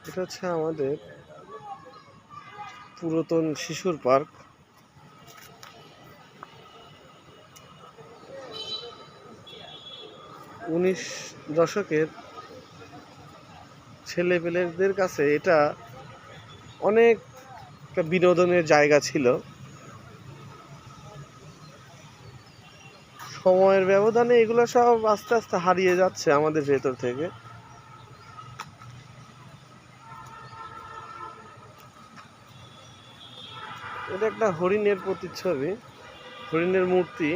এটা হচ্ছে আমাদের পুরাতন শিশুর পার্ক। 19 দশকের ছেলেপেলেদের কাছে এটা অনেক বিনোদনের জায়গা ছিল। সময়ের ব্যবধানে এগুলো সব আস্তে আস্তে হারিয়ে যাচ্ছে আমাদের ভেতর থেকে। এটা একটা হরিণের প্রতিচ্ছবি, হরিণের মূর্তি।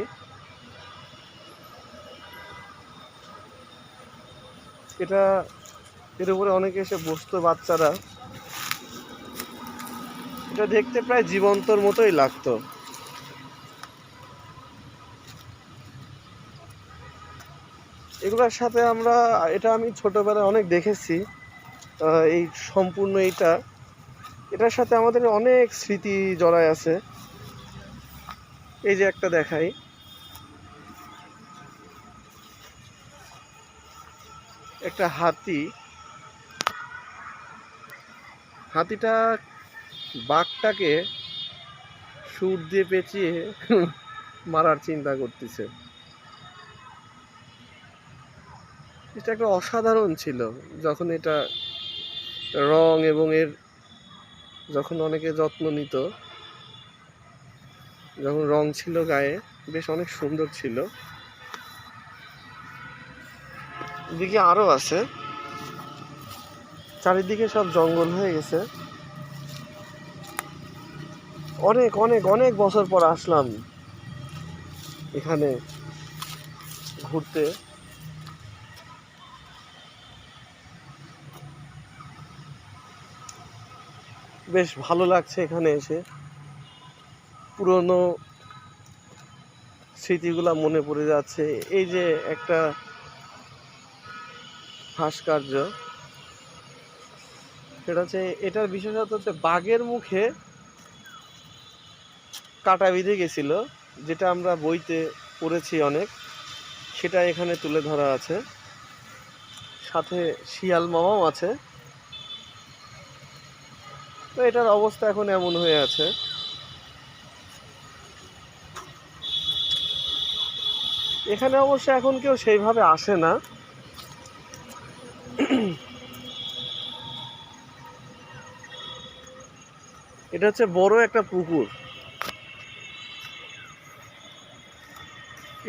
এর উপরে অনেকে এসে বসতো বাচ্চারা। এটা দেখতে প্রায় জীবন্তর মতোই লাগতো। এগুলোর সাথে এটা আমি ছোটবেলায় অনেক দেখেছি। এই সম্পূর্ণ এটার সাথে আমাদের অনেক স্মৃতি জড়ায় আছে। এই যে একটা দেখাই, একটা হাতিটা বাঘটাকে সুর দিয়ে পেঁচিয়ে মারার চিন্তা করতেছে। এটা একটা অসাধারণ ছিল যখন এটা রং এবং যখন অনেকে যত্ন নিত, যখন রং ছিল গায়ে, বেশ অনেক সুন্দর ছিল। এদিকে আরো আছে, চারিদিকে সব জঙ্গল হয়ে গেছে। অনেক অনেক অনেক বছর পর আসলাম এখানে ঘুরতে। বেশ ভালো লাগছে এখানে এসে। পুরনো স্মৃতিগুলা মনে পড়ে যাচ্ছে। এই যে একটা ভাস্কর্য, সেটা হচ্ছে, এটার বিশেষত হচ্ছে বাঘের মুখে কাটা বিঁধে গেছিল, যেটা আমরা বইতে পড়েছি অনেক। সেটা এখানে তুলে ধরা আছে, সাথে শিয়াল মামাও আছে। তো এটার অবস্থা এখন এমন হয়ে আছে। এখানে অবশ্য এখন কেউ সেইভাবে আসে না। এটা হচ্ছে বড় একটা পুকুর।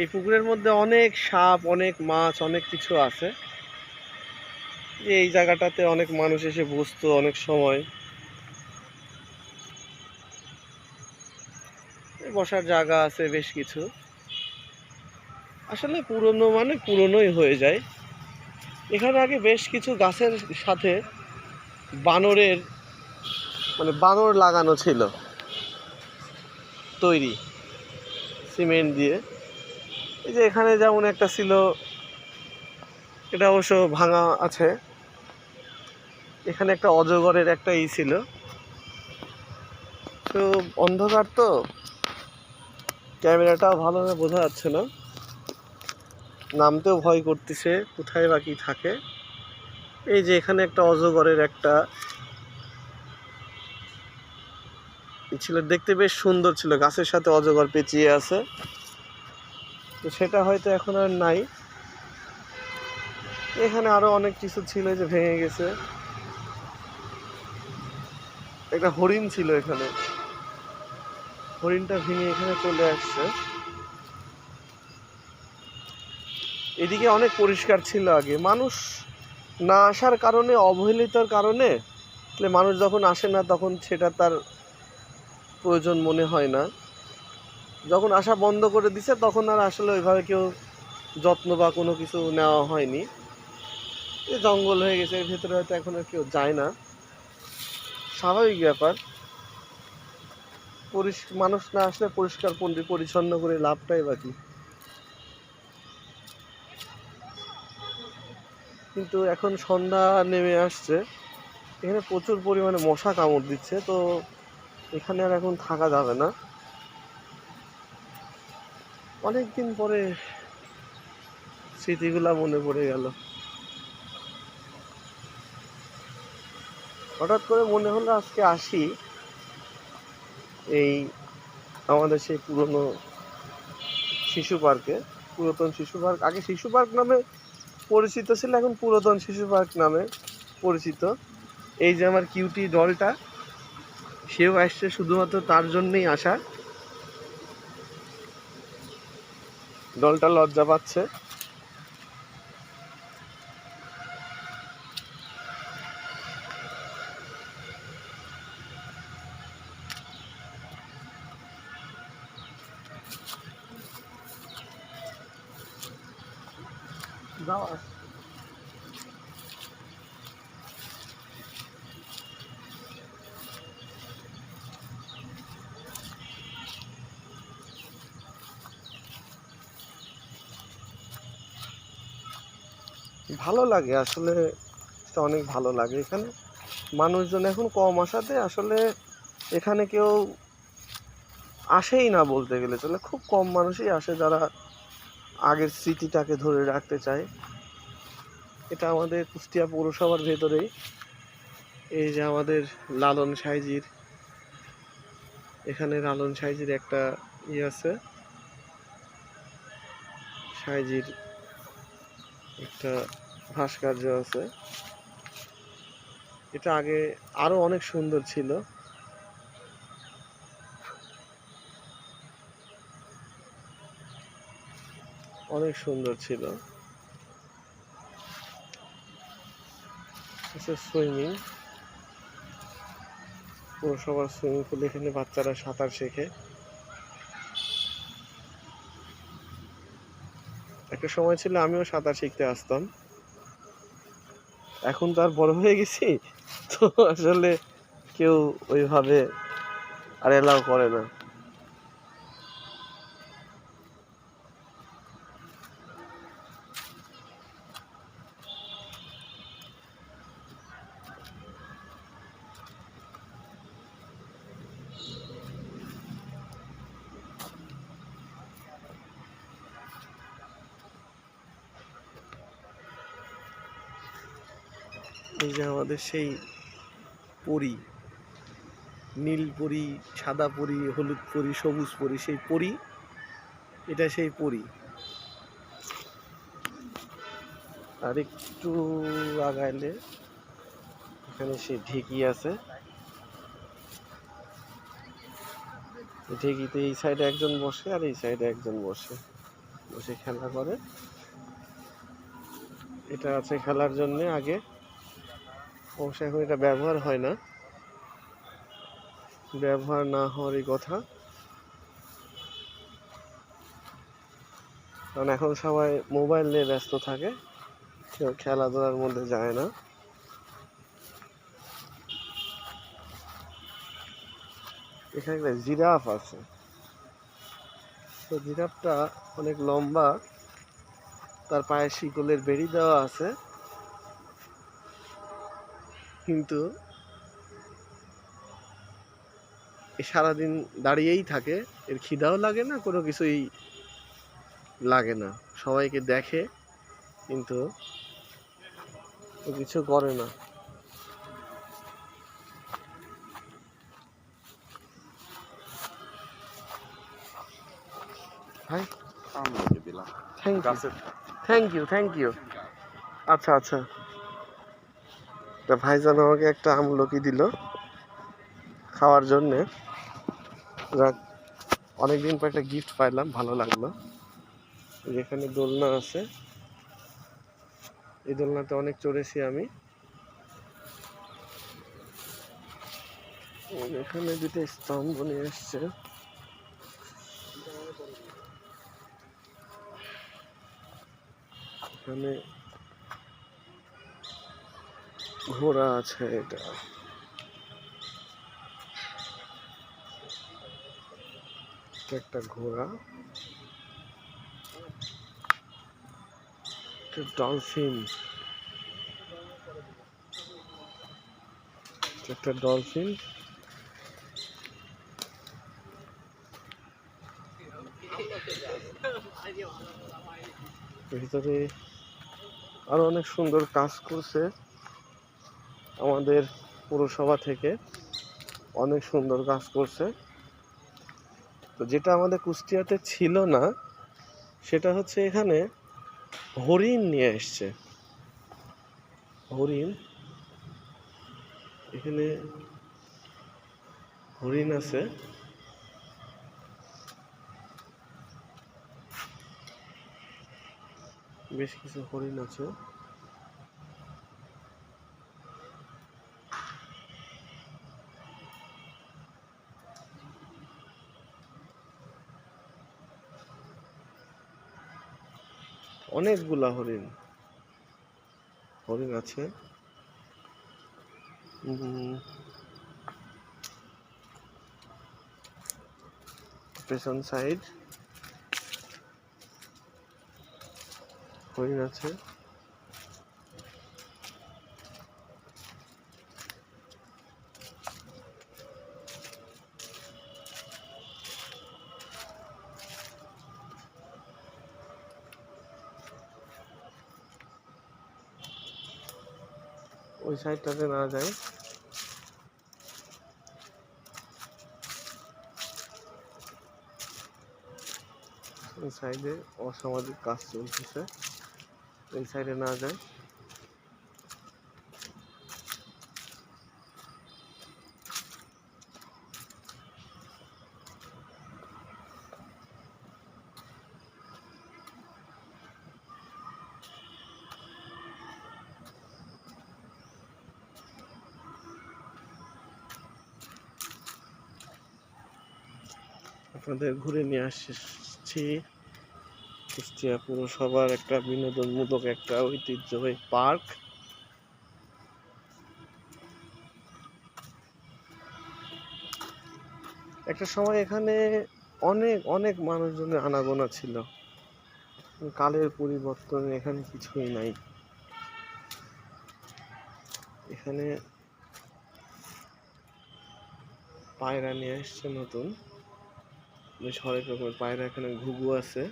এই পুকুরের মধ্যে অনেক সাপ, অনেক মাছ, অনেক কিছু আছে। এই জায়গাটাতে অনেক মানুষ এসে বসতো অনেক সময়। বসার জায়গা আছে বেশ কিছু। আসলে পুরনো মানে পুরনোই হয়ে যায়। এখানে আগে বেশ কিছু গাছের সাথে বানর লাগানো ছিল, তৈরি সিমেন্ট দিয়ে। এই যে এখানে যেমন একটা ছিল, এটা অবশ্য ভাঙা আছে। এখানে একটা অজগরের একটা ছিল। তো অন্ধকার, তো ক্যামেরাটাও ভালোভাবে বোঝা যাচ্ছে না, নামতেও ভয় করতেছে কোথায় বা কি থাকে। এই যে এখানে একটা অজগরের একটা ছিল, দেখতে বেশ সুন্দর ছিল, গাছের সাথে অজগর পেঁচিয়ে আছে। তো সেটা হয়তো এখন আর নাই। এখানে আরো অনেক কিছু ছিল যে ভেঙে গেছে। একটা হরিণ ছিল এখানে, হরিণটা ভেঙে এখানে চলে আসছে। এদিকে অনেক পরিষ্কার ছিল আগে। মানুষ না আসার কারণে, অবহেলিতর কারণে, মানুষ যখন আসে না তখন সেটা তার প্রয়োজন মনে হয় না। যখন আসা বন্ধ করে দিছে তখন আর আসলে ওইভাবে কেউ যত্ন বা কোনো কিছু নেওয়া হয়নি। জঙ্গল হয়ে গেছে, এর ভেতরে হয়তো এখন আর কেউ যায় না, স্বাভাবিক ব্যাপার। মানুষ না আসলে পরিষ্কার পরিচ্ছন্ন করে লাভটাই বাকি। কিন্তু এখন সন্ধ্যা নেমে আসছে, এখানে প্রচুর পরিমাণে মশা কামড় দিচ্ছে। তো এখানে আর এখন থাকা যাবে না। অনেকদিন পরে স্মৃতিগুলা মনে পড়ে গেল। হঠাৎ করে মনে হলো আজকে আসি এই আমাদের সেই পুরনো শিশু পার্কে। পুরাতন শিশু পার্ক, আগে শিশু পার্ক নামে পরিচিত ছিল, এখন পুরাতন শিশু পার্ক নামে পরিচিত। এই যে আমার কিউটি ডলটা, সেও আসছে শুধুমাত্র তার জন্যই আসা। ডলটা লজ্জা পাচ্ছে। ভালো লাগে আসলে, অনেক ভালো লাগে। এখানে মানুষজন এখন কম আসাতে আসলে এখানে কেউ আসেই না বলতে গেলে চলে। খুব কম মানুষই আসে যারা আগের স্মৃতিটাকে ধরে রাখতে চায়। এটা আমাদের কুষ্টিয়া পৌরসভার ভেতরেই। এই যে আমাদের লালন সাইজির, এখানে লালন সাইজির একটা আছে, সাইজির একটা ভাস্কর্য আছে। এটা আগে আরো অনেক সুন্দর ছিল। অনেক সুন্দর ছিল। সুইমিং, পৌরসভার সুইমিং পুল। এখানে বাচ্চারা সাঁতার শেখে। একটা সময় ছিল আমিও সাঁতার শিখতে আসতাম, এখন তো আর বড় হয়ে গেছি, তো আসলে কেউ ওইভাবে আর এলাও করে না। এই যে আমাদের সেই পরী, নীল পরী, সাদা পরী, হলুদ পরী, সবুজ পরী, সেই পরী, এটা সেই পরী। আর একটু আগাইলে এখানে সেই ঢেকি আছে। ঢেকিতে এই সাইডে একজন বসে আর এই সাইডে একজন বসে বসে খেলা করে। এটা আছে খেলার জন্য আগে, অবশ্য এখন এটা ব্যবহার হয় না। ব্যবহার না হওয়ারই কথা, কারণ এখন সবাই মোবাইল নিয়ে ব্যস্ত থাকে, কেউ খেলাধুলার মধ্যে যায় না। এখানে একটা জিরাফ আছে, তো জিরাফটা অনেক লম্বা, তার পায়ে শিকলের বেড়ি দেওয়া আছে, কিন্তু সারাদিন দাঁড়িয়েই থাকে। এর খিদাও লাগে না, কোনো কিছুই লাগে না। সবাইকে দেখে কিন্তু ও কিছু করে না। ভাই থ্যাংক ইউ থ্যাংক ইউ। আচ্ছা আচ্ছা, ভাইজান আমাকে একটা আমলকি দিল খাওয়ার জন্যে। যাক, অনেকদিন পর একটা গিফট পাইলাম, ভালো লাগলো। যেখানে দোলনা আছে, এই দোলনাতে অনেক চড়েছি আমি। এখানে দুটো স্তম্ভ নিয়ে এসছে। এখানে ঘোড়া আছে, এটা একটা ঘোড়া, ডলফিন, একটা ডলফিন। ভিতরে আরো অনেক সুন্দর কাজ করছে আমাদের পৌরসভা থেকে অনেক সুন্দর কাজ করছে। তো যেটা আমাদের কুষ্টিয়াতে ছিল না সেটা হচ্ছে এখানে হরিণ নিয়ে এসছে। হরিণ, এখানে হরিণ আছে, বেশ কিছু হরিণ আছে। অনেকগুলা হরিণ হরিণ আছে। পেছন সাইড হরিণ আছে। ওই সাইডটাতে না যায়, ওই সাইডে অসামাজিক কাজ চলতেছে, এই সাইডে না যায়। আপনাদের ঘুরে নিয়ে আসছি কুষ্টিয়া পৌরসভার একটা বিনোদনমূলক একটা ঐতিহ্যবাহী পার্ক। একটা সময় এখানে অনেক অনেক মানুষজনের আনাগোনা ছিল, কালের পরিবর্তনে এখানে কিছুই নাই। এখানে পায়রা নিয়ে আসছে নতুন, বেশ হরেক রকমের পায়রা। এখানে ঘুঘু আছে,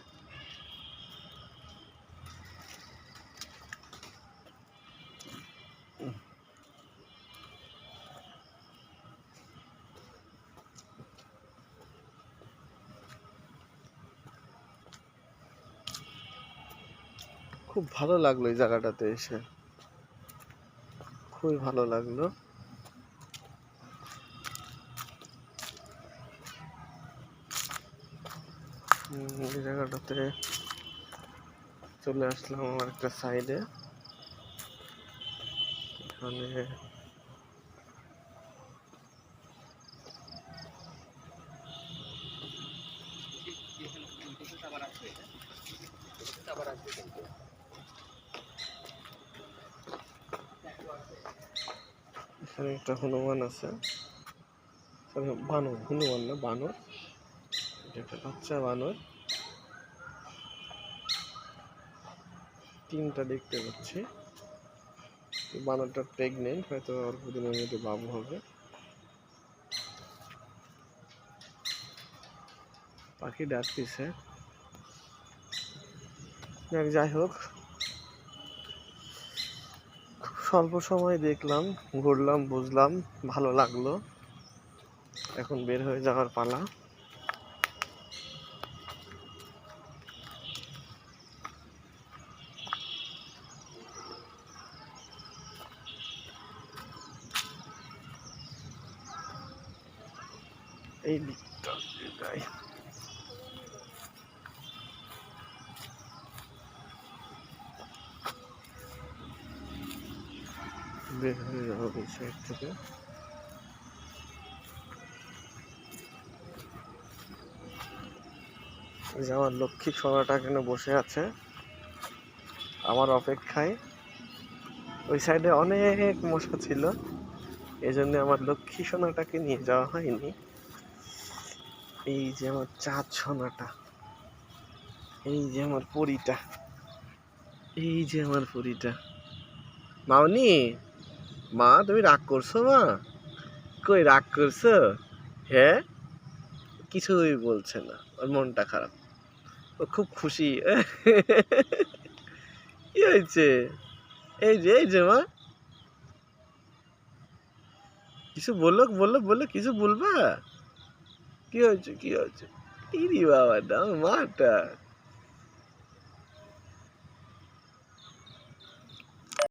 খুব ভালো লাগলো এই জায়গাটাতে এসে, খুবই ভালো লাগলো। এই জায়গাটাতে চলে আসলাম আমার একটা সাইডে। এখানে এখানে একটা হনুমান আছে, বানর, হনুমান না বানর, এটা একটা বাচ্চা বানর, তিনটা দেখতে পাচ্ছি। বানরটা প্রেগনেন্ট, হয়তো অল্প দিনের মধ্যে বাবু হবে। পাখি ডাকতেছে। যাই হোক, স্বল্প সময় দেখলাম, ঘুরলাম, বুঝলাম, ভালো লাগলো। এখন বের হয়ে যাওয়ার পালা। এই দিকটা যাই, বের হয়ে যাবো এই সাইড থেকে। যে আমার লক্ষ্মী সোনাটা এখানে বসে আছে আমার অপেক্ষায়। ওই সাইডে অনেক মশা ছিল, এই জন্য আমার লক্ষ্মী সোনাটাকে নিয়ে যাওয়া হয়নি। এই যে আমার চাঁদ সোনাটা, এই যে আমার পরীটা, এই যে আমার পরীটা। মাওনি, মা তুমি রাগ করছো? মা কই রাগ করছো? হ্যাঁ, কিছুই বলছে না, ওর মনটা খারাপ, ও খুব খুশি। কি হয়েছে? এই যে মা, কিছু বললো বললো বললো কিছু বলবা? কি হয়েছে কি হয়েছে? ইরি বাবা, না মাটা